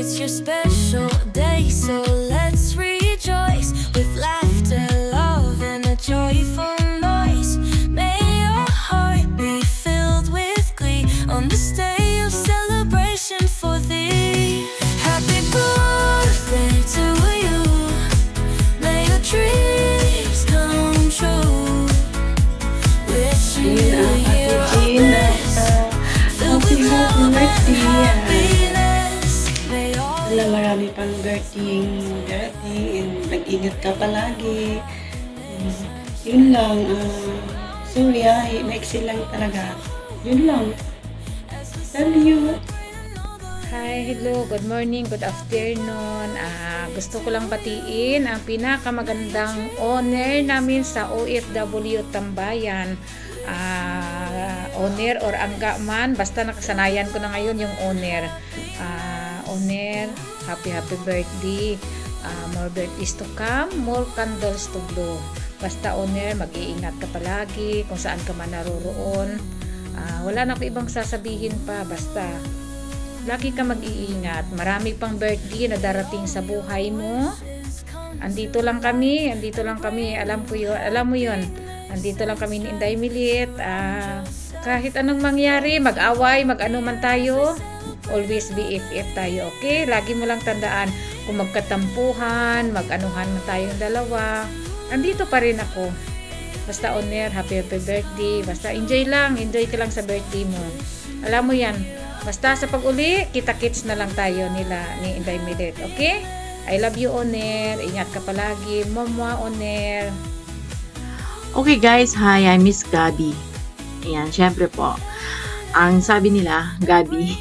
It's your special day, so let's rejoice with laughter, love, and a joyful noise. May your heart be filled with glee on this day of celebration for thee. Happy birthday to you. May your dreams come true. Wishing you a year of bliss, filled with love and happiness. May all Alam, marami pang birthday darating and mag-ingat ka palagi. Yun lang. Sorry maiksi lang talaga. Yun lang. Love you. Hi, hello, good morning, good afternoon. Gusto ko lang batiin ang pinakamagandang owner namin sa OFW Tambayan. Owner or angga man, basta nakasanayan ko na ngayon yung owner. Owner, happy birthday. More birthdays to come, more candles to blow. Basta owner, mag-iingat ka palagi kung saan ka man naroroon. Wala na ako ibang sasabihin pa, basta lagi ka mag-iingat. Marami pang birthday na darating sa buhay mo. Andito lang kami. Alam mo yun. Andito lang kami ni Inday Milit. Kahit anong mangyari, mag-away, mag-ano man tayo, always BFF tayo, okay? Lagi mo lang tandaan, kung magkatampuhan, mag-anuhan man tayong dalawa, andito pa rin ako. Basta owner, happy birthday. Basta enjoy ka lang sa birthday mo. Alam mo yan. Basta sa pag-uli, kita-kits na lang tayo ni Inday Milit, okay? I love you, owner. Ingat ka palagi. Mama, owner. Okay guys, hi, I'm Miss Gabi. Ayan, syempre po, ang sabi nila, Gabi,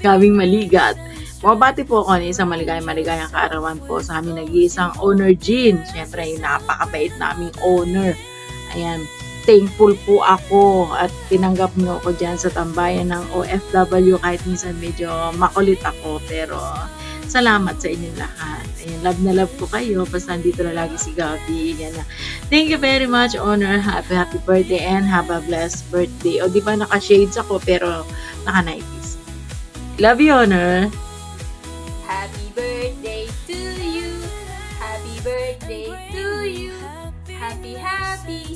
Gabing Maligat. Mabati po ako ng isang maligayang kaarawan po sa aming nag-iisang owner, Jean. Syempre, yung napakabait naming owner. Ayan, thankful po ako at tinanggap niyo ako dyan sa tambayan ng OFW kahit minsan medyo makulit ako, pero salamat sa inyong lahat. Ayan, love na love ko kayo. Basta nandito na lagi si Gabi. Yan na. Thank you very much, owner. Happy birthday and have a blessed birthday. O, di ba naka-shades ako pero naka-nighties. Love you, owner. Happy birthday to you. Happy birthday to you. Happy birthday.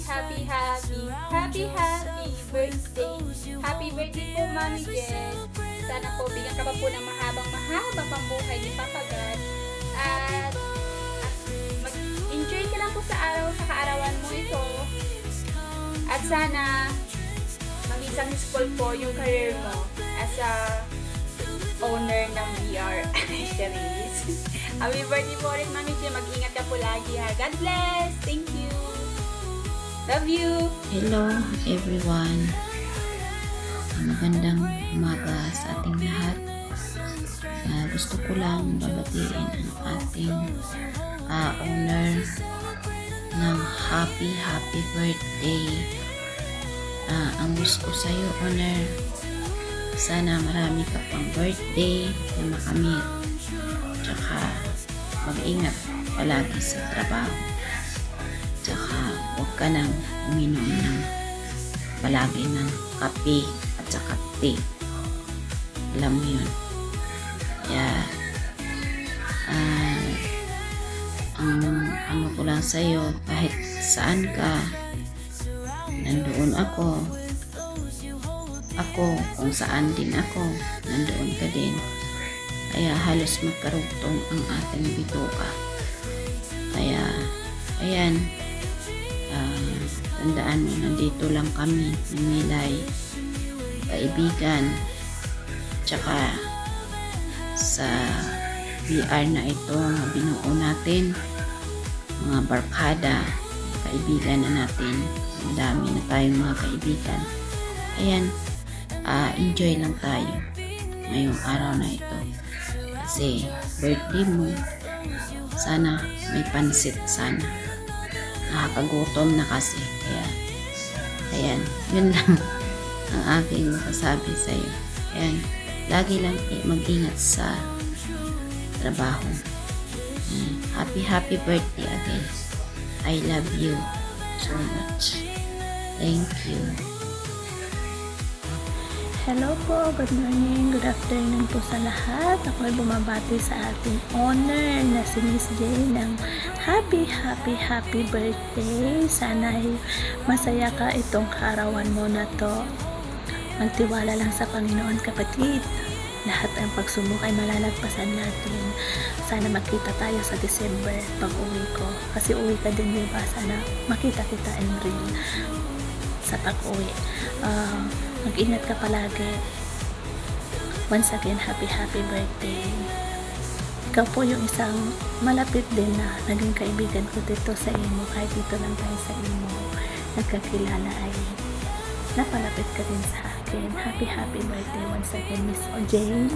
Happy birthday po, Mami Jen. Sana po bigyan ka pa po ng mahabang pang buhay ni Papa God. At mag-enjoy ka lang po sa kaarawan mo ito. At sana mag-isang school po yung career mo as a owner ng VR series. Happy birthday po rin, Mami Jen. Mag-ingat ka po lagi, ha. God bless. Thank you. Love you. Hello everyone. Magandang umaga sa ating lahat. Gusto ko lang babatiin ang ating owner ng happy birthday. Ang wish ko sa iyo, owner, sana marami ka pang birthday na makamit. Tsaka mag-ingat palagi sa trabaho. Tsaka huwag ka nang uminom ng palagi ng kape at saka tea. Alam mo yun. Kaya ang ano ko lang sa'yo, kahit saan ka, nandoon ako kung saan din ako, nandoon ka din. Kaya halos magkarugtong ang ating bituka. Kaya ayan, tandaan mo, nandito lang kami ni Milay, kaibigan, tsaka sa VR na ito na binuo natin, mga barkada, kaibigan na natin, ang dami na tayong mga kaibigan. Ayan, enjoy lang tayo ngayong araw na ito kasi birthday mo. Sana may pansit, sana nakakagutom na kasi. Kaya ayan, yun lang ang aking masasabi sa iyo. Ayan, lagi lang mag-ingat sa trabaho. Happy birthday again. I love you so much. Thank you. Hello po, good morning, good afternoon po sa lahat. Ako ay bumabati sa ating owner na si Miss Jane ng happy birthday. Sana ay masaya ka itong kaarawan mo na to. Magtiwala lang sa Panginoon, kapatid. Lahat ng pagsubok ay malalagpasan natin. Sana makita tayo sa December pag uwi ko. Kasi uwi ka din, diba? Sana makita kita in real sa pag-uwi. Mag-ingat ka palagi. Once again, happy birthday. Ikaw po yung isang malapit din na naging kaibigan ko dito sa Imo. Kahit dito lang tayo sa Imo, nagkakilala ay napalapit ka din sa akin. Happy birthday once again, Miss Jane.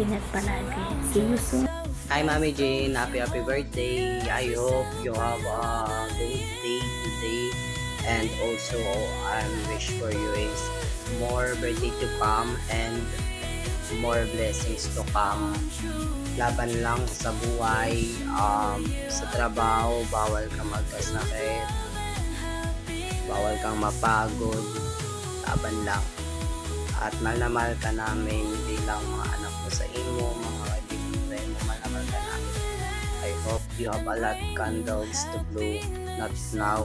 Ingat palagi. See you soon. Hi, Mami Jane. Happy birthday. I hope you have a good day today. And also, I wish for you is more birthday to come and more blessings to come. Laban lang sa buhay, sa trabaho, bawal kang magkasakit, bawal kang mapagod, laban lang. At mahal na mahal ka namin, hindi lang mga anak mo sa imo, mga kaibigan mo, mahal na mahal ka namin. I hope you have a lot candles to blow, not now.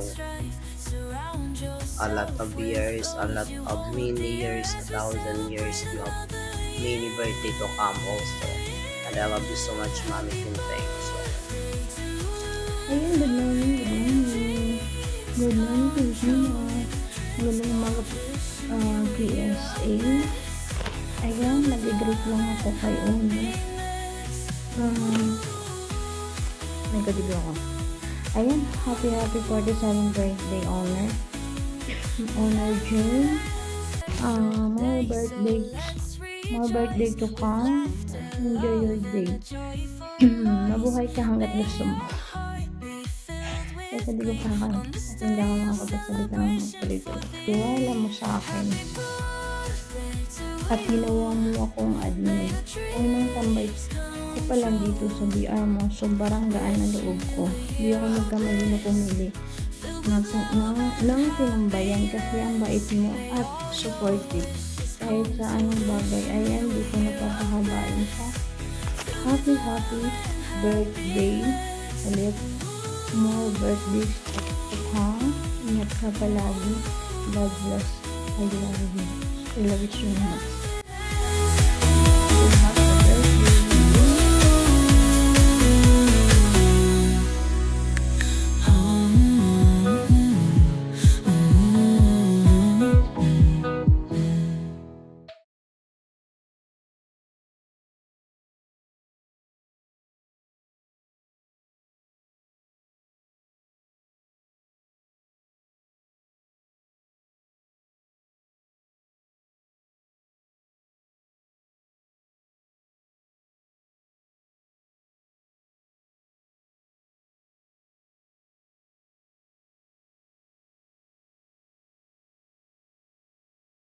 A lot of years, a lot of many years, 1,000 years, you have many birthday to come also. And I love you so much, Mami Kim. Thank you so much. Ayun, good morning. Good morning, Pilipino. Magandang umaga po, PSA. Ayun, nag-greet lang ako kay Owner. Nagkadigo ako. Ayun, happy 47th birthday, Owner. Owner Jane. More birthday to come. Enjoy your day. Mabuhay ka hanggat gusto mo. Kasi di ko pa ako. Kasi hindi ako makakapagsalita ng magsalita. Tiwala mo sa akin. At ginawa mo akong admin. Unang tambay ko pa lang dito sa BR mo. Sobrang gaan ang loob ko. Di ako magkamali na pumili ng tinambayan kasi ang bait mo at supportive. Kahit sa anong bagay, ayan, di ko napapahabain sa happy birthday ulit. More birthdays to come. Ingat ka palagi. God bless. I love you. I love you so much.